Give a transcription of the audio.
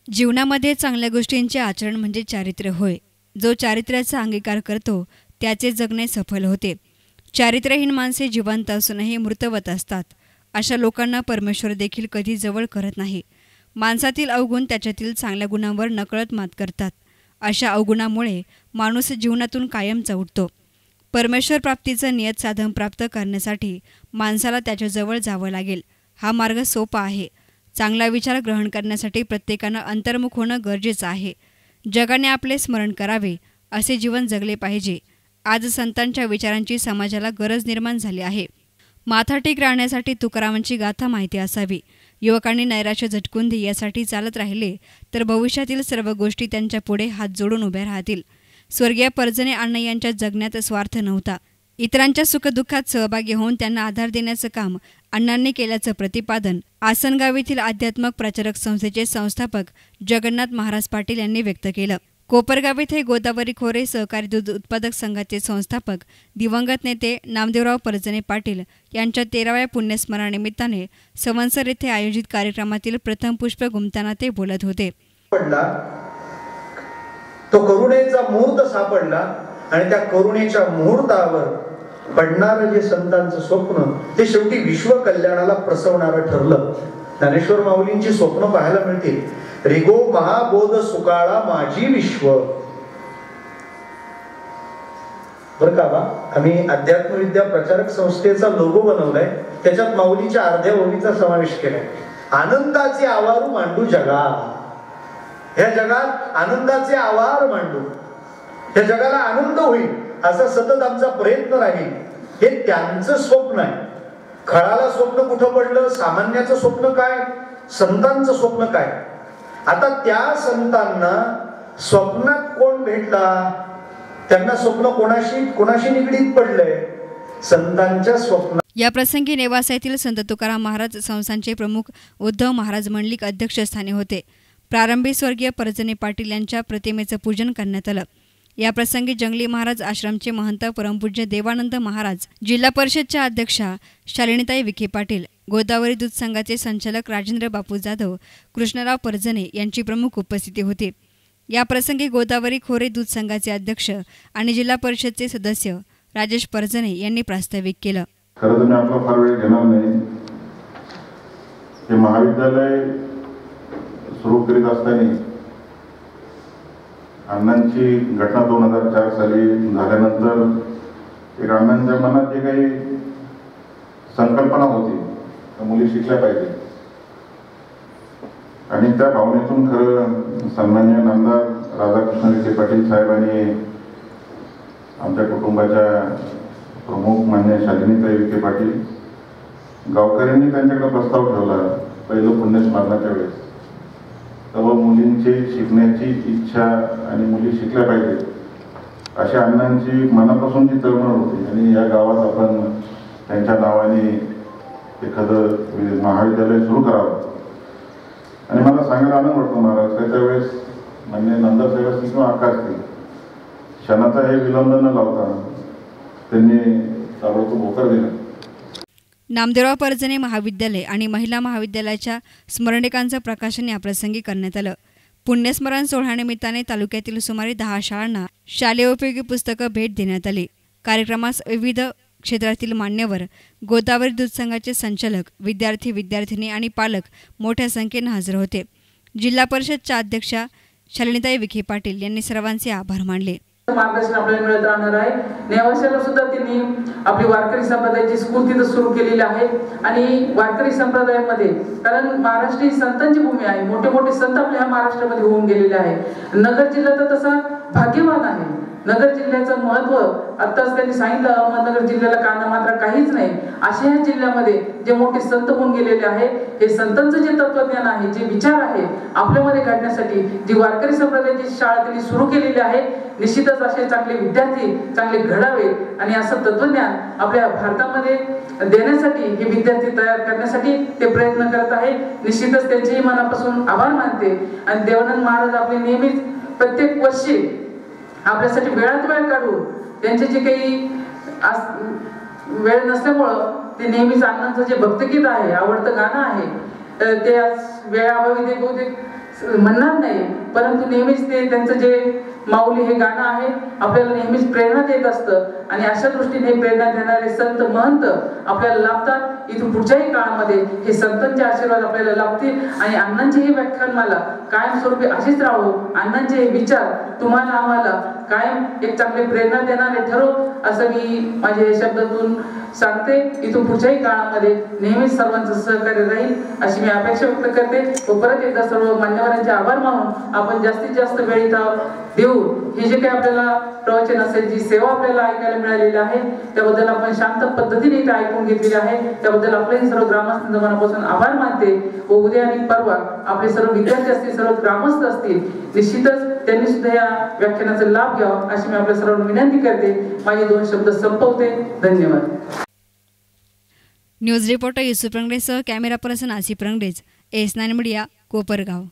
जीवनामध्ये चांगल्या गोष्टींचे आचरण म्हणजे चारित्र्य होय. जो चारित्र्याचा अंगीकार करतो त्याचे जगणे सफल होते. चारित्र्यहीन माणसे जिवंत असूनही मृतवत असतात. अशा लोकांना परमेश्वर देखील कधी जवळ करत नाही. माणसातील अवगुण त्याच्यातील चांगल्या गुणांवर नकळत मात करतात. अशा अवगुणामुळे माणूस जीवनातून कायमचा उठतो. परमेश्वर प्राप्तीचं नियत साधन प्राप्त करण्यासाठी माणसाला त्याच्याजवळ जावं लागेल. हा मार्ग सोपा आहे. चांगला विचार ग्रहण करण्यासाठी प्रत्येकानं अंतर्मुख होणं गरजेचं आहे. जगाने आपले स्मरण करावे असे जीवन जगले पाहिजे. आज संतांच्या विचारांची समाजाला गरज निर्माण झाली आहे. माथा टेक राहण्यासाठी तुकारामांची गाथा माहिती असावी. युवकांनी नैराश्य झटकून दे यासाठी चालत राहिले तर भविष्यातील सर्व गोष्टी त्यांच्या पुढे हात जोडून उभ्या राहतील. स्वर्गीय परजने अण्णा यांच्या जगण्यात स्वार्थ नव्हता. इतरांच्या सुखदुःखात सहभागी होऊन त्यांना आधार देण्याचं काम अण्णांनी केल्याचं प्रतिपादन आसनगाव येथील आध्यात्मक प्रचारक संस्थेचे संस्थापक जगन्नाथ महाराज पाटील यांनी व्यक्त केलं. कोपरगाव येथे गोदावरी खोरे सहकारी दूध उत्पादक संघाचे संस्थापक दिवंगत नेते नामदेवराव परजने पाटील यांच्या 13व्या पुण्यस्मरणानिमित्ताने सवंसर येथे आयोजित कार्यक्रमातील प्रथम पुष्प गुंफताना ते बोलत होते. तो करुणेचा मुहूर्त सापडला आणि त्या करुणेच्या मुहूर्तावर पडणारं जे संतांचं स्वप्न ते शेवटी विश्व कल्याणाला प्रसवणारं ठरलं. ज्ञानेश्वर माऊलींची स्वप्न पाहायला मिळतील. रिगो महाबोध सुकाळा माझी विश्व. बरं का बा, आम्ही अध्यात्मविद्या प्रचारक संस्थेचा लोगो बनवलाय. त्याच्यात माऊलीच्या अर्ध्या ओळीचा समावेश केलाय. आनंदाचे आवारू मांडू जगा. ह्या जगात आनंदाचे आवार मांडू, ह्या जगाला आनंद होईल असा सतत आमचा प्रयत्न राहील. हे त्यांचं स्वप्न आहे. खळाला स्वप्न कुठं पडलं? सामान्याचं स्वप्न काय, संतांचं स्वप्न काय? आता त्या संतांना स्वप्नात कोण भेटला? त्यांना स्वप्न कोणाशी निगडीत पडलंय? संतांच्या स्वप्न. या प्रसंगी नेवासा येथील संत तुकाराम महाराज संस्थानचे प्रमुख उद्धव महाराज मंडलिक अध्यक्षस्थानी होते. प्रारंभी स्वर्गीय परजने पाटील यांच्या प्रतिमेचं पूजन करण्यात आलं. या प्रसंगी जंगली महाराज आश्रमचे महंत परमपूज्य देवानंद महाराज, जिल्हा परिषदच्या अध्यक्षा शालिनीताई विखे पाटील, गोदावरी दूध संघाचे संचालक राजेंद्र बापू जाधव, कृष्णराव परजने यांची प्रमुख उपस्थिती होती. या प्रसंगी गोदावरी खोरे दूध संघाचे अध्यक्ष आणि जिल्हा परिषदचे सदस्य राजेश परजने यांनी प्रास्ताविक केलं. खरं तर मी आपला फार वेळ घेणार नाही. हे महाविद्यालय सुरू करीत असताना अण्णांची घटना 2004 साली झाल्यानंतर एक अण्णांच्या मनात जी काही संकल्पना होती मुली शिकल्या पाहिजे आणि त्या भावनेतून खरं सन्माननीय नामदार राधाकृष्ण विखे पाटील साहेबांनी आमच्या कुटुंबाच्या प्रमुख मान्य शालिनीताई विखे पाटील गावकऱ्यांनी त्यांच्याकडे प्रस्ताव ठेवला. पहिलं पुण्यस्मरणाच्या वेळेस तेव्हा मुलींची शिकण्याची इच्छा आणि मुली शिकल्या पाहिजेत अशा अण्णांची मनापासून जी तळमळ होती आणि या गावात आपण त्यांच्या नावाने एखादं महाविद्यालय सुरू करावं. आणि मला सांगायला आनंद वाटतो महाराज, त्याच्या वेळेस मान्य नंदासाहेब असतील किंवा आकाश असतील, क्षणाचा हे विलंब न लावता त्यांनी ताबडतोब होकार दिला. नामदेवराव परजने महाविद्यालय आणि महिला महाविद्यालयाच्या स्मरणिकांचं प्रकाशन याप्रसंगी करण्यात आलं. पुण्यस्मरण सोहळ्यानिमित्ताने तालुक्यातील सुमारे 10 शाळांना शालेय उपयोगी पुस्तकं भेट देण्यात आली. कार्यक्रमास विविध क्षेत्रातील मान्यवर, गोदावरी दूध संघाचे संचालक, विद्यार्थी विद्यार्थिनी आणि पालक मोठ्या संख्येनं हजर होते. जिल्हा परिषदच्या अध्यक्षा शालिनीताई विखे पाटील यांनी सर्वांचे आभार मानले. मार्गदर्शन आपल्याला मिळत राहणार आहे. नेवाशाला सुद्धा त्यांनी आपली वारकरी संप्रदायाची स्कूल तिथं सुरू केलेली आहे. आणि वारकरी संप्रदायामध्ये कारण महाराष्ट्र ही संतांची भूमी आहे. मोठे मोठे संत आपल्या ह्या महाराष्ट्रामध्ये होऊन गेलेले आहे. नगर जिल्हा तर तसा भाग्यवान आहे. नगर जिल्ह्याचं महत्व आत्ताच त्यांनी सांगितलं. अहमदनगर जिल्ह्याला काना मात्र काहीच नाही. अशा ह्या जिल्ह्यामध्ये जे मोठे संत होऊन गेलेले आहे, हे संतांचं जे तत्वज्ञान आहे, जे विचार आहे आपल्यामध्ये काढण्यासाठी जी वारकरी संप्रदायाची शाळा त्यांनी सुरू केलेली आहे, निश्चितच असे चांगले विद्यार्थी चांगले घडावे आणि असं तत्वज्ञान आपल्या भारतामध्ये देण्यासाठी हे विद्यार्थी तयार करण्यासाठी ते प्रयत्न करत आहे. निश्चितच त्यांचेही मनापासून आभार मानते. आणि देवानंद महाराज आपले नेहमीच प्रत्येक वर्षी आपल्यासाठी वेळात वेळ काढून त्यांचे जे काही वेळ नसल्यामुळं ते नेहमीच अण्णांचं जे भक्तगीत आहे, आवडतं गाणं आहे, ते आज वेळाभावी ते बहुतेक म्हणणार नाही, परंतु नेहमीच ते त्यांचं जे माऊली हे गाणं आहे आपल्याला नेहमीच प्रेरणा देत असतं आणि अशा दृष्टीने प्रेरणा देणारे संत महंत आपल्याला लाभतात। इथून पुढच्याही काळामध्ये हे संतांचे आशीर्वाद आपल्याला लाभतील आणि अण्णांची ही व्याख्यानमाला कायमस्वरूपी अशीच राहो। अण्णांचे हे विचार तुम्हाला आम्हाला कायम एक चांगली प्रेरणा देणारे ठरो असं मी माझ्या या शब्दातून सांगते। इथून पुढच्याही काळामध्ये नेहमीच सर्वांचं सहकार्य राहील अशी मी अपेक्षा व्यक्त करते व परत एकदा सर्व मान्यवरांचे आभार मानून आपण जास्तीत जास्त वेळ इथं देऊन हे जे काही आपल्याला प्रवचन असेल, जी सेवा आपल्याला ऐकायला मिळालेली आहे त्याबद्दल आपण शांत पद्धतीने इथे ऐकून घेतलेली आहे, त्याबद्दल आपले सर्व ग्रामस्थांचा मनापासून आभार मानते व उद्या आणि परवा आपले सर्व विद्यार्थी असतील, सर्व ग्रामस्थ असतील, निश्चितच त्यांनी सुद्धा या व्याख्यानाचा लाभ घ्यावा अशी मी आपल्या सर्वांना विनंती करते। माझे 2 शब्द संपवते। धन्यवाद। न्यूज रिपोर्टर युसुफ रंगरेसह कॅमेरा पर्सन आसिफ रंगरेज, एस9 मीडिया, कोपरगाव।